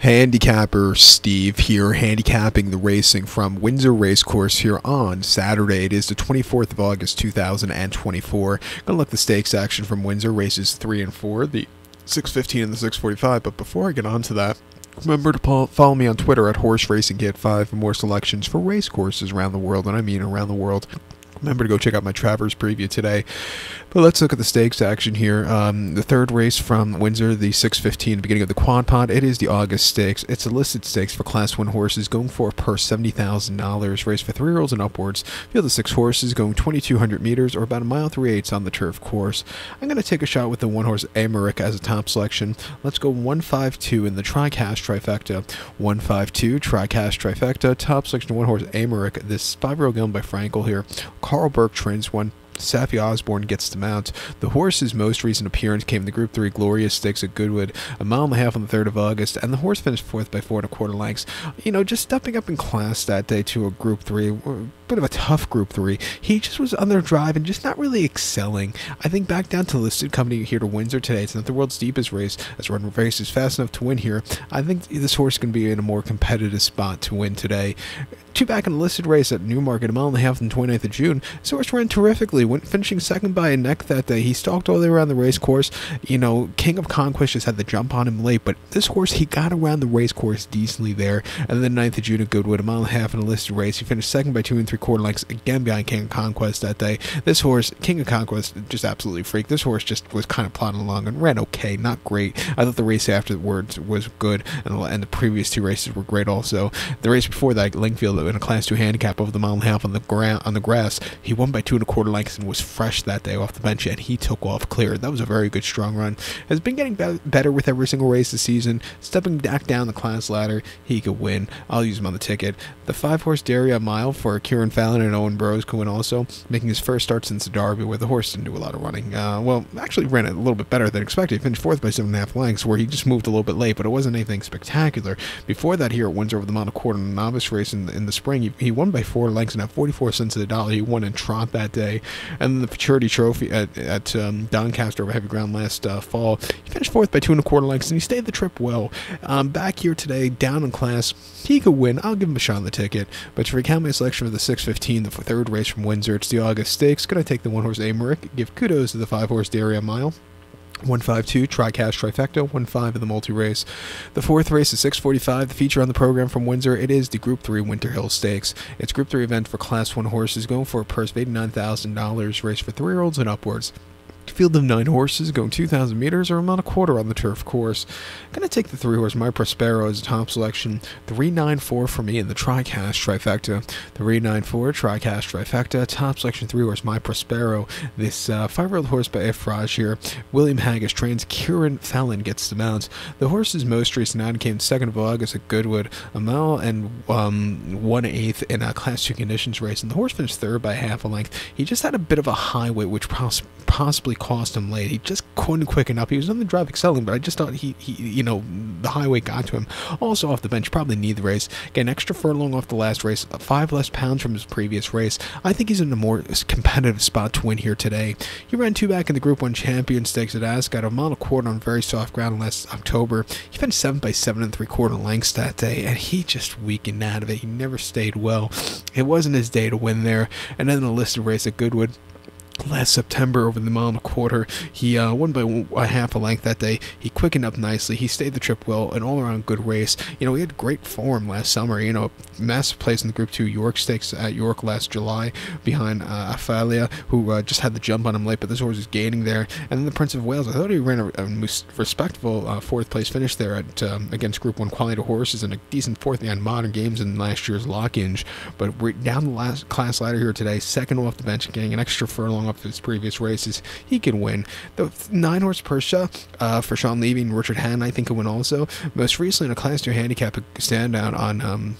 Handicapper Steve here, handicapping the racing from Windsor Racecourse here on Saturday. It is the 24th of August 2024. Gonna look at the stakes action from Windsor, races 3 and 4, the 6:15 and the 6:45. But before I get on to that, remember to follow me on Twitter at HorseRacingKid5 for more selections for race courses around the world, and I mean around the world. Remember to go check out my Travers preview today. But let's look at the stakes action here. The third race from Windsor, the 6:15, the beginning of the quad pod. It is the August Stakes. It's a listed stakes for Class 1 horses, going for a purse $70,000. Race for 3-year-olds and upwards. Field of 6 horses, going 2,200 meters, or about a mile 3/8 on the turf course. I'm going to take a shot with the 1-horse Americ as a top selection. Let's go 1-5-2 in the tri-cash trifecta. 1-5-2, tri-cash trifecta. Top selection 1-horse Americ. This 5-year-old owned by Frankel here. Carl Burke trains one. Safi Osborne gets to mount. The horse's most recent appearance came in the Group 3 Glorious Stakes at Goodwood, a mile and a half on the 3rd of August, and the horse finished 4th by 4 1/4 lengths. You know, just stepping up in class that day to a Group 3, a bit of a tough Group 3. He just was under drive and just not really excelling. I think back down to listed company here to Windsor today. It's not the world's deepest race, as run race is fast enough to win here. I think this horse can be in a more competitive spot to win today. 2 back in the listed race at Newmarket, a mile and a half on the 29th of June. This horse ran terrifically, finishing second by a neck that day. He stalked all the way around the race course. You know, King of Conquest just had the jump on him late, but this horse, he got around the race course decently there. And then 9th of June at Goodwood, a mile and a half in a listed race. He finished second by 2 3/4 lengths, again behind King of Conquest that day. This horse, King of Conquest, just absolutely freaked. This horse just was kind of plodding along and ran okay, not great. I thought the race afterwards was good, and the previous 2 races were great also. The race before that, Linkfield, in a Class 2 handicap over the mile and a half on the grass, he won by 2 1/4 lengths and was fresh that day off the bench, and he took off clear. That was a very good strong run. Has been getting better with every single race this season. Stepping back down the class ladder, he could win. I'll use him on the ticket. The 5-horse Daria Mile for Kieran Fallon and Owen Burrows could win also, making his first start since the Derby, where the horse didn't do a lot of running. Well, actually ran it a little bit better than expected. He finished 4th by 7.5 lengths, where he just moved a little bit late, but it wasn't anything spectacular. Before that, here at Windsor over the mile and a quarter in the novice race in the spring, he won by 4 lengths and at 44 cents of the dollar. He won in trot that day. And then the Futurity Trophy at Doncaster over heavy ground last fall, he finished 4th by 2 1/4 lengths, and he stayed the trip well. Back here today, down in class, he could win. I'll give him a shot on the ticket. But to recount my selection for the 6:15, the 3rd race from Windsor, it's the August Stakes. Gonna take the 1-horse Americ. Give kudos to the 5-horse Daria Mile. 1-5-2, tri-cash trifecta, 1-5 in the multi-race. The 4th race is 6:45, the feature on the program from Windsor. It is the Group 3 Winter Hill Stakes. It's Group 3 event for Class 1 horses, going for a purse of $89,000, race for 3-year-olds and upwards. Field of 9 horses, going 2,000 meters, or a mile and a quarter on the turf course. Gonna take the 3-horse My Prospero as a top selection. 3-9-4 for me in the tri-cash trifecta. 3-9-4 tri-cash trifecta. Top selection 3-horse My Prospero. This 5-year-old horse by Efraj here. William Haggis trains. Kieran Fallon gets the mount. The horse's most recent outing came 2nd of August at Goodwood, a mile and 1/8 in a Class 2 conditions race, and the horse finished 3rd by half a length. He just had a bit of a high weight, which possibly cost him late. He just couldn't quick enough. He was on the drive excelling, but I just thought he the highway got to him. Also off the bench, probably need the race. Get an extra furlong off the last race, 5 less pounds from his previous race. I think he's in a more competitive spot to win here today. He ran 2 back in the Group 1 Champion Stakes at Ascot, a mile and a quarter on very soft ground last October. He finished 7th by 7 3/4 lengths that day, and he just weakened out of it. He never stayed well. It wasn't his day to win there. And then the listed race at Goodwood last September over the mile and a quarter, he won by a half a length that day. He quickened up nicely. He stayed the trip well, an all-around good race. You know, he had great form last summer. You know, massive place in the Group 2 York Stakes at York last July behind Afalia, who just had the jump on him late, but this horse was gaining there. And then the Prince of Wales, I thought he ran a respectable 4th place finish there at against Group 1 quality horses, and a decent 4th behind Modern Games in last year's Lock-Inge. But we're down the last class ladder here today, 2nd off the bench, getting an extra furlong of his previous races. He can win. The 9-horse Persia for Sean Levy and Richard Hannon, I think, can win also. Most recently in a Class 2 handicap standout on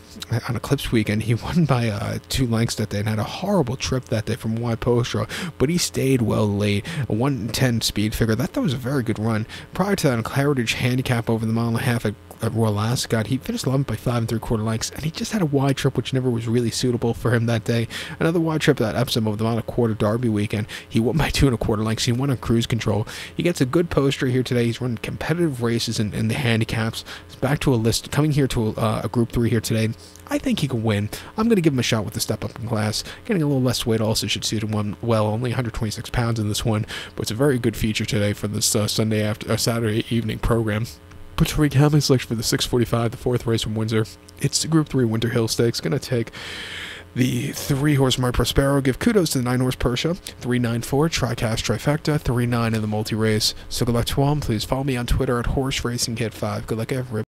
Eclipse weekend, he won by 2 lengths that day and had a horrible trip that day from Wide Postra, but he stayed well late. A 1:10 speed figure. That was a very good run. Prior to that, in a Claridge handicap over the mile and a half at Royal Ascot, he finished 11th by 5 3/4 lengths, and he just had a wide trip which never was really suitable for him that day. Another wide trip at Epsom over the mile and a quarter Derby weekend. again. He won by 2 1/4 lengths. He won on cruise control. He gets a good poster here today. He's running competitive races in the handicaps. He's back to a list, coming here to a Group 3 here today. I think he can win. I'm going to give him a shot with the step up in class. Getting a little less weight also should suit him well. Only 126 pounds in this one, but it's a very good feature today for this Saturday evening program. But to recap my selection for the 645, the 4th race from Windsor, it's the Group 3 Winter Hill Stakes. Going to take the 3-horse My Prospero. Give kudos to the 9-horse Persia. 394 Tricast Trifecta. 39 in the multi-race. So good luck to all. Please follow me on Twitter at Horse Racing Kid 5. Good luck, everybody.